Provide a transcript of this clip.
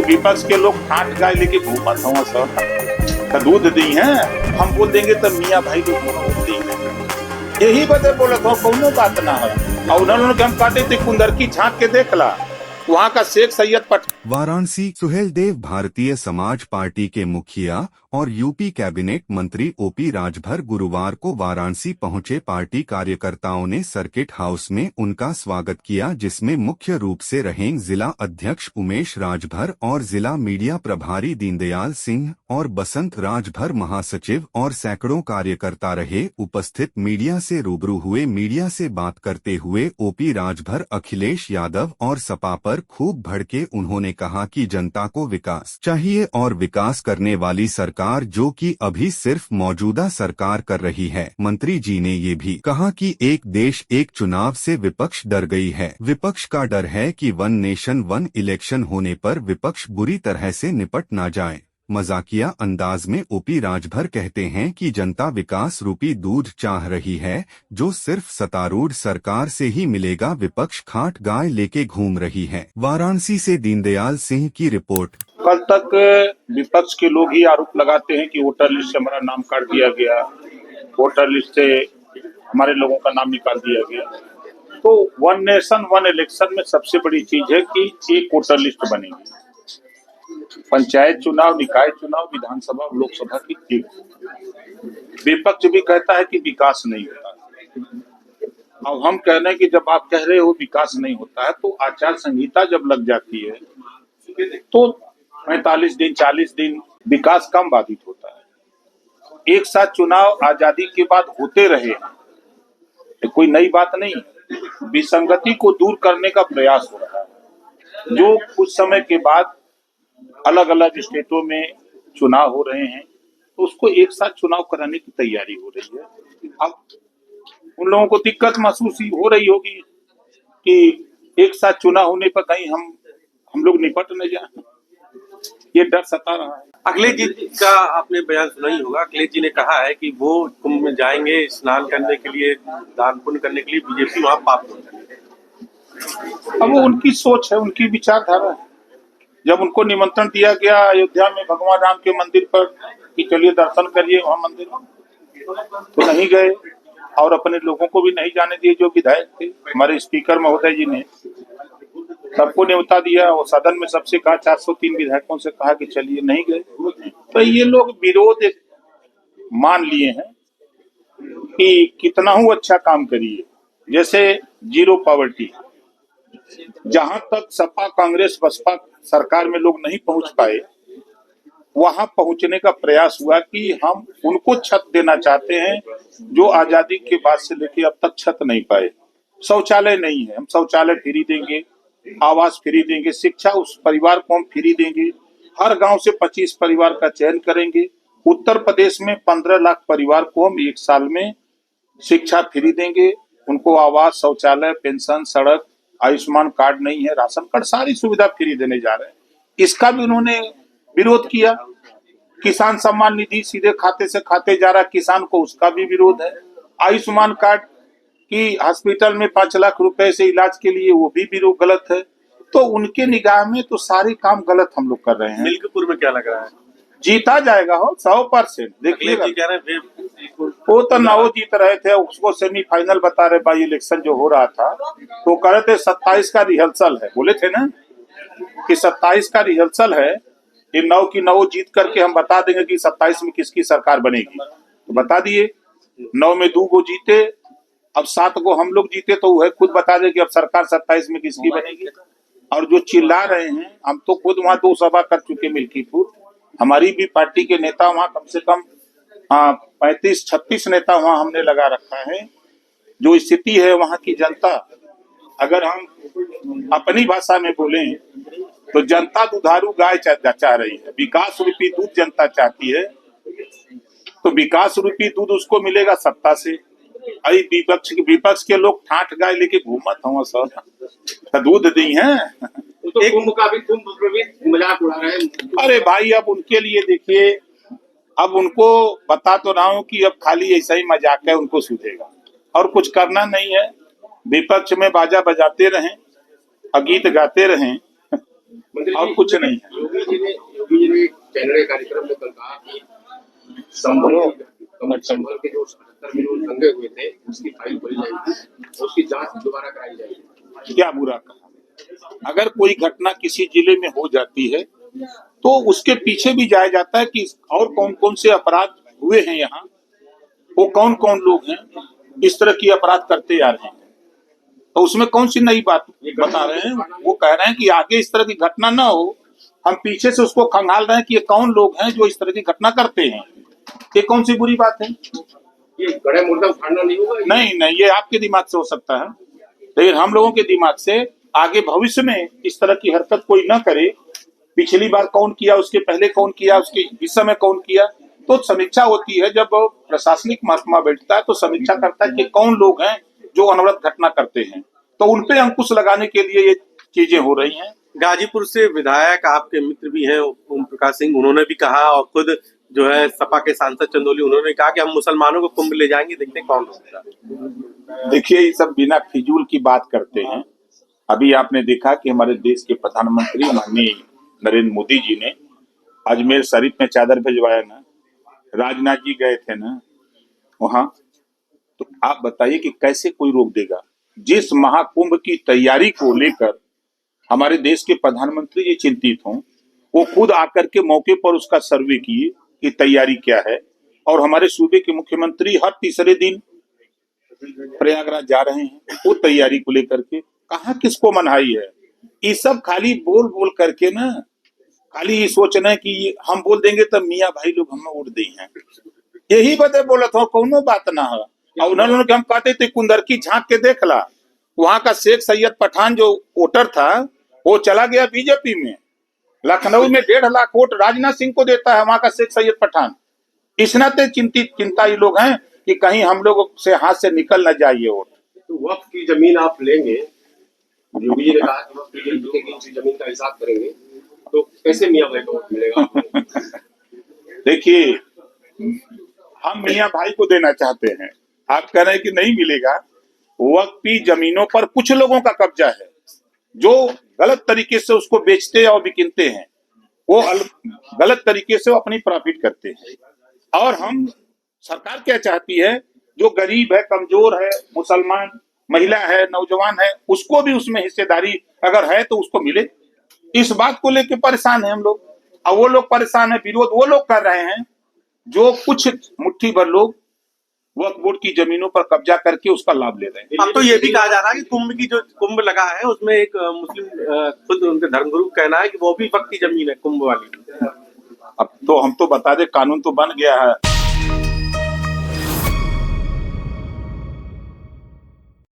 विपक्ष के लोग ठाट गाय लेके घूमत हवा सब दूध दी है, हम बोल देंगे तो मियाँ भाई लोग बोल दी है। यही बदे बोला था, कौनो बात ना है। और उन्होंने के हम काटे थे कुंदर की झांक के देख ला, वहाँ का शेख सैयद पट। वाराणसी। सुहेलदेव भारतीय समाज पार्टी के मुखिया और यूपी कैबिनेट मंत्री ओपी राजभर गुरुवार को वाराणसी पहुंचे। पार्टी कार्यकर्ताओं ने सर्किट हाउस में उनका स्वागत किया, जिसमें मुख्य रूप से रहें जिला अध्यक्ष उमेश राजभर और जिला मीडिया प्रभारी दीनदयाल सिंह और बसंत राजभर महासचिव और सैकड़ों कार्यकर्ता रहे उपस्थित। मीडिया से रूबरू हुए। मीडिया से बात करते हुए ओपी राजभर अखिलेश यादव और सपा पर खूब भड़के। उन्होंने कहा कि जनता को विकास चाहिए और विकास करने वाली सरकार जो कि अभी सिर्फ मौजूदा सरकार कर रही है। मंत्री जी ने ये भी कहा कि एक देश एक चुनाव से विपक्ष डर गई है। विपक्ष का डर है कि वन नेशन वन इलेक्शन होने पर विपक्ष बुरी तरह से निपट ना जाए। मजाकिया अंदाज में ओपी राजभर कहते हैं कि जनता विकास रूपी दूध चाह रही है, जो सिर्फ सत्तारूढ़ सरकार से ही मिलेगा। विपक्ष खाट गाय लेके घूम रही है। वाराणसी से दीनदयाल सिंह की रिपोर्ट। कल तक विपक्ष के लोग ही आरोप लगाते हैं कि वोटर लिस्ट से हमारा नाम काट दिया गया, वोटर लिस्ट से हमारे लोगों का नाम निकाल दिया गया। तो वन नेशन वन इलेक्शन में सबसे बड़ी चीज है कि एक वोटर लिस्ट बनेगी। पंचायत चुनाव, निकाय चुनाव, विधानसभा, लोकसभा की एक। विपक्ष भी कहता है कि विकास नहीं होता। अब हम कह रहे हैं कि जब आप कह रहे हो विकास नहीं होता है, तो आचार संहिता जब लग जाती है तो 45 दिन 40 दिन विकास कम बाधित होता है। एक साथ चुनाव आजादी के बाद होते रहे, कोई नई बात नहीं। विसंगति को दूर करने का प्रयास हो रहा है। जो कुछ समय के बाद अलग अलग स्टेटों में चुनाव हो रहे हैं, तो उसको एक साथ चुनाव कराने की तैयारी हो रही है। अब उन लोगों को दिक्कत महसूस हो रही होगी कि एक साथ चुनाव होने पर कहीं हम लोग निपट न जाए, ये डर सता रहा है। अखिलेश जी का आपने बयान सुना ही होगा। अखिलेश जी ने कहा है कि वो कुंभ में जाएंगे स्नान करने के लिए, दान पुण्य करने के लिए, बीजेपी वहां पाप करेगी। अब वो उनकी सोच है, उनकी विचारधारा है। जब उनको निमंत्रण दिया गया अयोध्या में भगवान राम के मंदिर पर कि चलिए दर्शन करिए वहां मंदिर, तो नहीं गए और अपने लोगों को भी नहीं जाने दिए। जो विधायक थे, हमारे स्पीकर महोदय जी ने सबको न्योता दिया और सदन में सबसे कहा, 403 विधायकों से कहा कि चलिए, नहीं गए। तो ये लोग विरोध मान लिए हैं कि कितना हूँ अच्छा काम करिए। जैसे जीरो पॉवर्टी, जहां तक सपा कांग्रेस बसपा सरकार में लोग नहीं पहुंच पाए, वहां पहुंचने का प्रयास हुआ कि हम उनको छत देना चाहते हैं जो आजादी के बाद से लेके अब तक छत नहीं पाए। शौचालय नहीं है, हम शौचालय फ्री देंगे, आवास फ्री देंगे, शिक्षा उस परिवार को हम फ्री देंगे। हर गांव से 25 परिवार का चयन करेंगे। उत्तर प्रदेश में 15 लाख परिवार को हम एक साल में शिक्षा फ्री देंगे। उनको आवास, शौचालय, पेंशन, सड़क, आयुष्मान कार्ड नहीं है, राशन कार्ड, सारी सुविधा फ्री देने जा रहे हैं। इसका भी उन्होंने विरोध किया। किसान सम्मान निधि सीधे खाते से खाते जा रहा है किसान को, उसका भी विरोध है। आयुष्मान कार्ड की हॉस्पिटल में 5 लाख रुपए से इलाज के लिए, वो भी विरोध गलत है। तो उनके निगाह में तो सारे काम गलत हम लोग कर रहे हैं। मिल्कपुर में क्या लग रहा है? जीता जाएगा हो 100%। देखिएगा, कह रहे हैं वो तो ना वो जीत रहे थे, उसको सेमीफाइनल बता रहे। बाई इलेक्शन जो हो रहा था तो कह रहे थे 27 का रिहर्सल है, बोले थे ना कि 27 का रिहर्सल है, ये 9 की 9 जीत करके हम बता देंगे कि 27 में किसकी सरकार बनेगी। तो बता दिए, 9 में 2 गो जीते, अब 7 गो हम लोग जीते, तो वह खुद बता दे कि अब सरकार 27 में किसकी बनेगी। और जो चिल्ला रहे हैं, हम तो खुद वहाँ 2 सभा कर चुके मिल्कीपुर। हमारी भी पार्टी के नेता वहाँ कम से कम 35-36 नेता वहाँ हमने लगा रखा है। जो स्थिति है वहाँ की जनता, अगर हम अपनी भाषा में बोलें तो जनता दुधारू गाय चाह रही है। विकास रूपी दूध जनता चाहती है, तो विकास रूपी दूध उसको मिलेगा सत्ता से। अरे विपक्ष के लोग ठाठ गाय लेके घूमत हवा सब दूध दी है। तो कुंभ का भी मजाक उड़ा रहे हैं। अरे भाई, अब उनके लिए देखिए, अब उनको बता तो रहा हूँ कि अब खाली ऐसा ही मजाक है, उनको सूझेगा और कुछ करना नहीं है। विपक्ष में बाजा बजाते रहें, गीत गाते रहें, मंत्री और जी, कुछ नहीं है। योगी जी ने चैनल कार्यक्रम में कल कहा कि संभल के जो 77 मिलियन दंगे हुए थे उसकी फाइल खोली जाएगी, उसकी जांच दोबारा कराई जाएगी। क्या बुरा कहा? अगर कोई घटना किसी जिले में हो जाती है तो उसके पीछे भी जाया जाता है कि और कौन कौन से अपराध हुए हैं, यहाँ वो कौन कौन लोग हैं इस तरह की अपराध करते आ रहे हैं। तो उसमें कौन सी नई बात बता रहे हैं? वो कह रहे हैं कि आगे इस तरह की घटना ना हो, हम पीछे से उसको खंगाल रहे हैं कि ये कौन लोग हैं जो इस तरह की घटना करते हैं। ये कौन सी बुरी बात है? ये गड़ा मुर्दा उखाड़ना नहीं होगा? नहीं, ये आपके दिमाग से हो सकता है, लेकिन हम लोगों के दिमाग से आगे भविष्य में इस तरह की हरकत कोई ना करे। पिछली बार कौन किया, उसके पहले कौन किया, उसके इस समय कौन किया, तो समीक्षा होती है। जब प्रशासनिक महकमा बैठता है तो समीक्षा करता है कि कौन लोग हैं जो अनवरत घटना करते हैं, तो उनपे अंकुश लगाने के लिए ये चीजें हो रही हैं। गाजीपुर से विधायक आपके मित्र भी हैं ओम प्रकाश सिंह, उन्होंने भी कहा, और खुद जो है सपा के सांसद चंदौली, उन्होंने कहा कि हम मुसलमानों को कुंभ ले जाएंगे, देखते हैं कौन होगा। देखिए, ये सब बिना फिजूल की बात करते हैं। अभी आपने देखा कि हमारे देश के प्रधानमंत्री माननीय नरेंद्र मोदी जी ने अजमेर शरीफ में चादर भिजवाया ना, राजनाथ जी गए थे ना वहां, तो आप बताइए कि कैसे कोई रोक देगा? जिस महाकुंभ की तैयारी को लेकर हमारे देश के प्रधानमंत्री जी चिंतित हों, वो खुद आकर के मौके पर उसका सर्वे किए कि तैयारी क्या है, और हमारे सूबे के मुख्यमंत्री हर तीसरे दिन प्रयागराज जा रहे हैं वो तैयारी को लेकर के। कहाँ किसको मनहाई है? ये सब खाली बोल बोल करके ना, खाली ये सोचना है कि हम बोल देंगे तो मियाँ भाई लोग हमें वोट दी हैं, यही बदे बोलत हो, कोनो बात ना है। और उन्होंने हम कहते थे कुंदर की झांक के देख ला, वहां का शेख सैयद पठान जो वोटर था वो चला गया बीजेपी में। लखनऊ में 1.5 लाख वोट राजनाथ सिंह को देता है वहां का शेख सैयद पठान। इस नाते चिंता ये लोग हैं कि कहीं हम लोग से हाथ से निकल न जाए ये वोट। तो वक्त की जमीन आप लेंगे, योगी जी ने कहा कि वक्त की जमीन का हिसाब करेंगे, तो कैसे मियाँ भाई को वोट मिलेगा आपको? देखिए, हम मियाँ भाई को देना चाहते हैं, आप कह रहे हैं कि नहीं मिलेगा। वक्फी जमीनों पर कुछ लोगों का कब्जा है जो गलत तरीके से उसको बेचते और बिकिनते हैं, वो गलत तरीके से वो अपनी प्रॉफिट करते हैं। और हम सरकार क्या चाहती है, जो गरीब है, कमजोर है, मुसलमान, महिला है, नौजवान है, उसको भी उसमें हिस्सेदारी अगर है तो उसको मिले। इस बात को लेकर परेशान है हम लोग, और वो लोग परेशान है, विरोध वो लोग कर रहे हैं जो कुछ मुट्ठी भर लोग वक्फ बोर्ड की जमीनों पर कब्जा करके उसका लाभ ले रहे हैं। अब तो ये भी कहा जा रहा है कि कुंभ की जो कुंभ लगा है उसमें एक मुस्लिम खुद उनके धर्मगुरु कहना है कि वो भी वक्फ की जमीन है कुंभ वाली। अब तो हम तो बता दे, कानून तो बन गया है।